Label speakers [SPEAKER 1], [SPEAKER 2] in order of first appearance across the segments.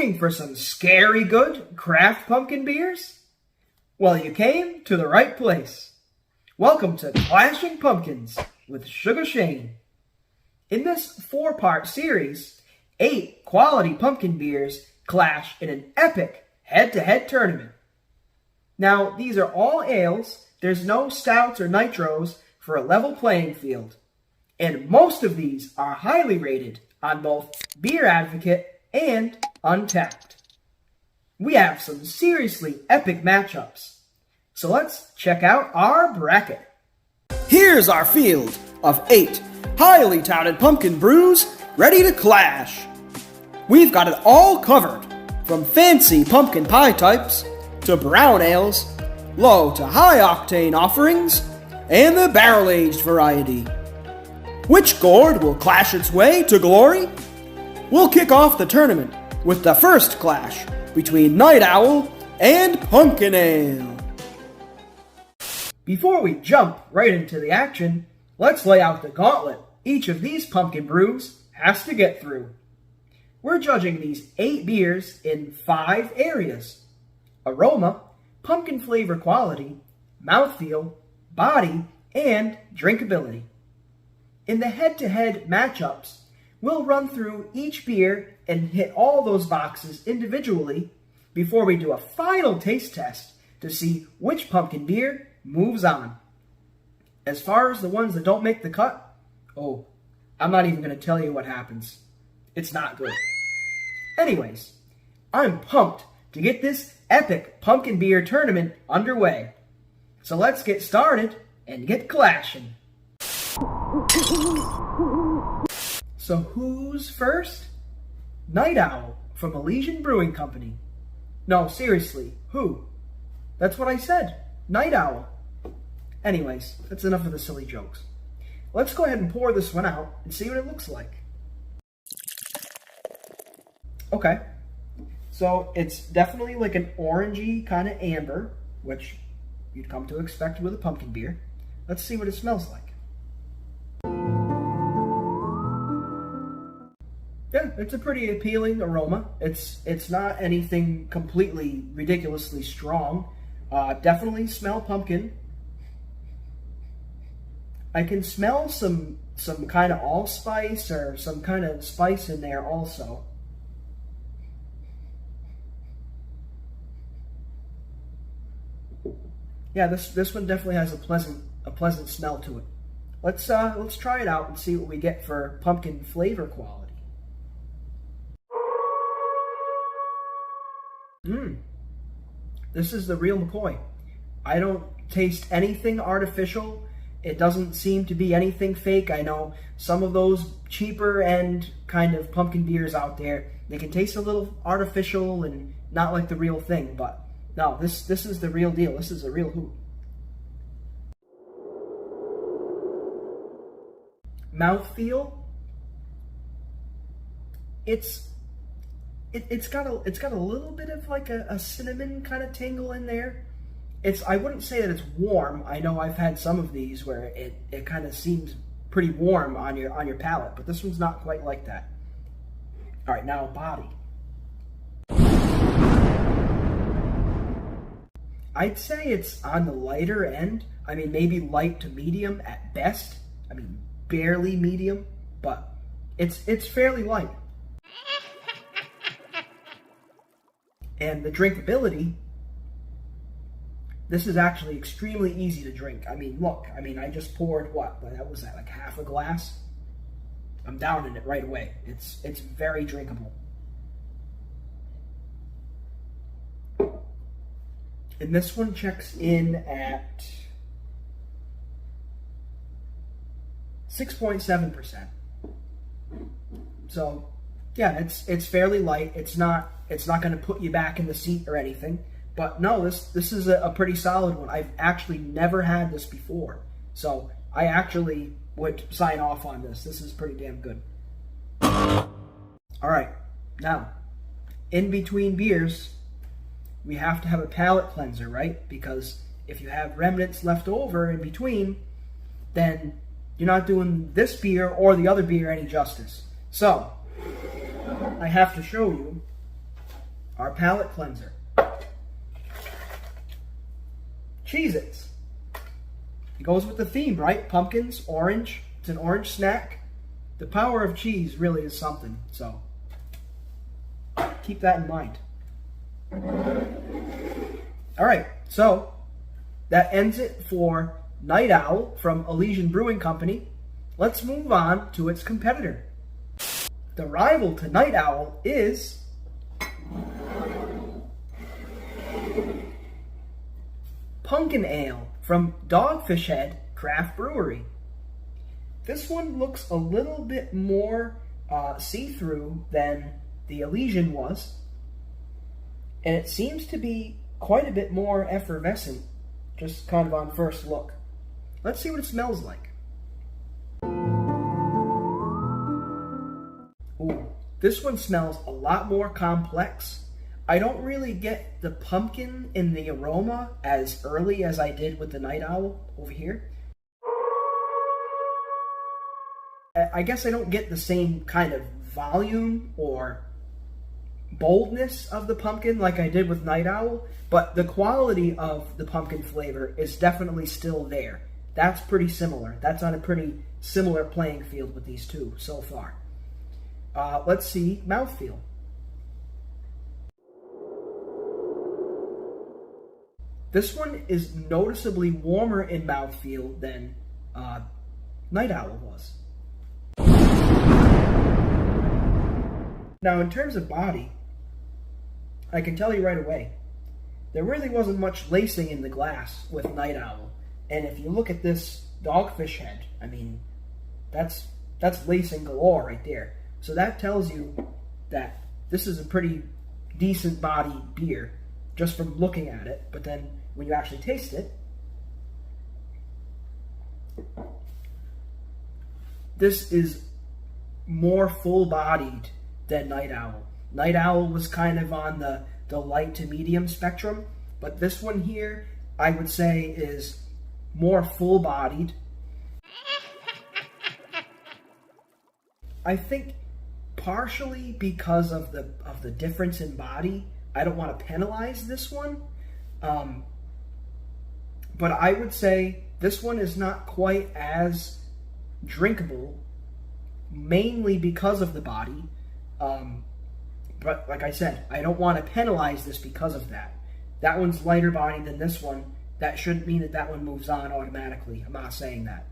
[SPEAKER 1] Looking for some scary good craft pumpkin beers? Well, you came to the right place. Welcome to Clashing Pumpkins with Sugashane. In this 4-part series, 8 quality pumpkin beers clash in an epic head-to-head tournament. Now, these are all ales. There's no stouts or nitros for a level playing field. And most of these are highly rated on both Beer Advocate and Untapped. We have some seriously epic matchups. So let's check out our bracket. Here's our field of 8 highly touted pumpkin brews ready to clash. We've got it all covered, from fancy pumpkin pie types to brown ales, low to high octane offerings, and the barrel-aged variety. Which gourd will clash its way to glory? We'll kick off the tournament with the first clash between Night Owl and Pumpkin Ale. Before we jump right into the action, let's lay out the gauntlet each of these pumpkin brews has to get through. We're judging these 8 beers in 5 areas: aroma, pumpkin flavor quality, mouthfeel, body, and drinkability. In the head-to-head matchups, we'll run through each beer and hit all those boxes individually before we do a final taste test to see which pumpkin beer moves on. As far as the ones that don't make the cut, I'm not even going to tell you what happens. It's not good. Anyways, I'm pumped to get this epic pumpkin beer tournament underway. So let's get started and get clashing. So who's first? Night Owl from Elysian Brewing Company. No, seriously, who? That's what I said. Night Owl. Anyways, that's enough of the silly jokes. Let's go ahead and pour this one out and see what it looks like. Okay, so it's definitely like an orangey kind of amber, which you'd come to expect with a pumpkin beer. Let's see what it smells like. Yeah, it's a pretty appealing aroma. It's not anything completely ridiculously strong. Definitely smell pumpkin. I can smell some kind of allspice or some kind of spice in there also. Yeah, this one definitely has a pleasant smell to it. Let's try it out and see what we get for pumpkin flavor quality. This is the real McCoy. I don't taste anything artificial. It doesn't seem to be anything fake. I know some of those cheaper end kind of pumpkin beers out there, they can taste a little artificial and not like the real thing, but no, this is the real deal. This is a real hoot. Mouthfeel. It's got a little bit of like a cinnamon kind of tingle in there. I wouldn't say that it's warm. I know I've had some of these where it kind of seems pretty warm on your palate, but this one's not quite like that. All right, now body. I'd say it's on the lighter end. I mean, maybe light to medium at best. I mean, barely medium, but it's fairly light. And the drinkability, this is actually extremely easy to drink. I mean, look, I just poured that was like half a glass? I'm down in it right away. It's very drinkable. And this one checks in at 6.7%. So, yeah, it's fairly light. It's not going to put you back in the seat or anything. But no, this is a pretty solid one. I've actually never had this before. So I actually would sign off on this. This is pretty damn good. All right, now, in between beers, we have to have a palate cleanser, right? Because if you have remnants left over in between, then you're not doing this beer or the other beer any justice. So I have to show you our palate cleanser. Cheez-Its. It goes with the theme, right? Pumpkins, orange. It's an orange snack. The power of cheese really is something, so keep that in mind. Alright, so that ends it for Night Owl from Elysian Brewing Company. Let's move on to its competitor. The rival to Night Owl is Punkin Ale from Dogfish Head Craft Brewery. This one looks a little bit more see-through than the Elysian was, and it seems to be quite a bit more effervescent, just kind of on first look. Let's see what it smells like. Ooh, this one smells a lot more complex. I don't really get the pumpkin in the aroma as early as I did with the Night Owl over here. I guess I don't get the same kind of volume or boldness of the pumpkin like I did with Night Owl, but the quality of the pumpkin flavor is definitely still there. That's pretty similar. That's on a pretty similar playing field with these two so far. Let's see mouthfeel. This one is noticeably warmer in mouthfeel than Night Owl was. Now, in terms of body, I can tell you right away, there really wasn't much lacing in the glass with Night Owl. And if you look at this Dogfish Head, I mean, that's lacing galore right there. So that tells you that this is a pretty decent body beer just from looking at it. But then when you actually taste it, this is more full-bodied than Night Owl. Night Owl was kind of on the light to medium spectrum, but this one here, I would say, is more full-bodied. I think partially because of the difference in body, I don't want to penalize this one, but I would say this one is not quite as drinkable, mainly because of the body. But like I said, I don't want to penalize this because of that. That one's lighter bodied than this one. That shouldn't mean that that one moves on automatically. I'm not saying that.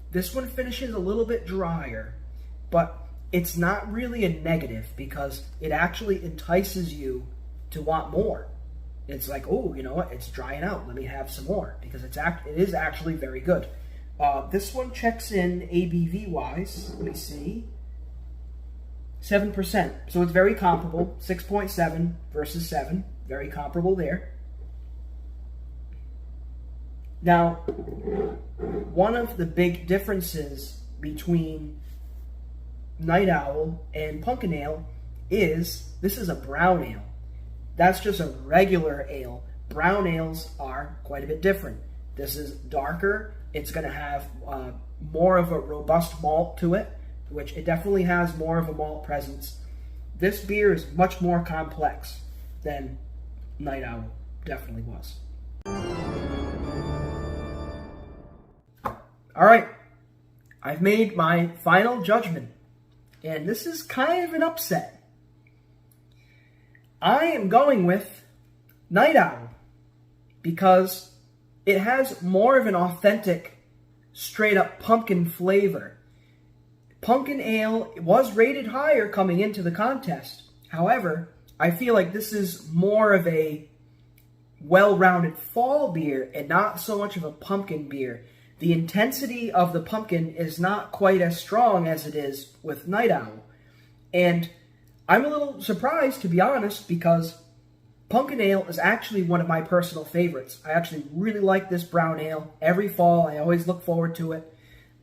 [SPEAKER 1] This one finishes a little bit drier, but it's not really a negative because it actually entices you to want more. It's like, oh, you know what? It's drying out. Let me have some more because it is actually very good. This one checks in ABV-wise. Let me see. 7%. So it's very comparable. 6.7 versus 7. Very comparable there. Now, one of the big differences between Night Owl and Punkin Ale is this is a brown ale. That's just a regular ale. Brown ales are quite a bit different. This is darker. It's going to have more of a robust malt to it, which it definitely has more of a malt presence. This beer is much more complex than Night Owl definitely was. All right, I've made my final judgment, and this is kind of an upset. I am going with Night Owl because it has more of an authentic, straight-up pumpkin flavor. Punkin Ale was rated higher coming into the contest. However, I feel like this is more of a well-rounded fall beer and not so much of a pumpkin beer. The intensity of the pumpkin is not quite as strong as it is with Night Owl. And I'm a little surprised, to be honest, because Punkin Ale is actually one of my personal favorites. I actually really like this brown ale. Every fall, I always look forward to it.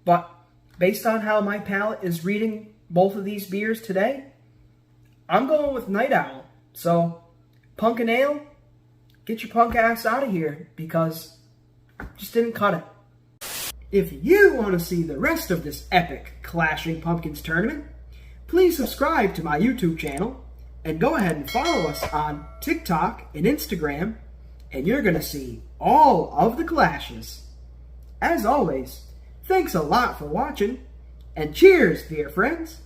[SPEAKER 1] But based on how my palate is reading both of these beers today, I'm going with Night Owl. So, Punkin Ale, get your punk ass out of here because it just didn't cut it. If you want to see the rest of this epic Clashing Pumpkins tournament, please subscribe to my YouTube channel and go ahead and follow us on TikTok and Instagram, and you're going to see all of the clashes. As always, thanks a lot for watching, and cheers, dear friends!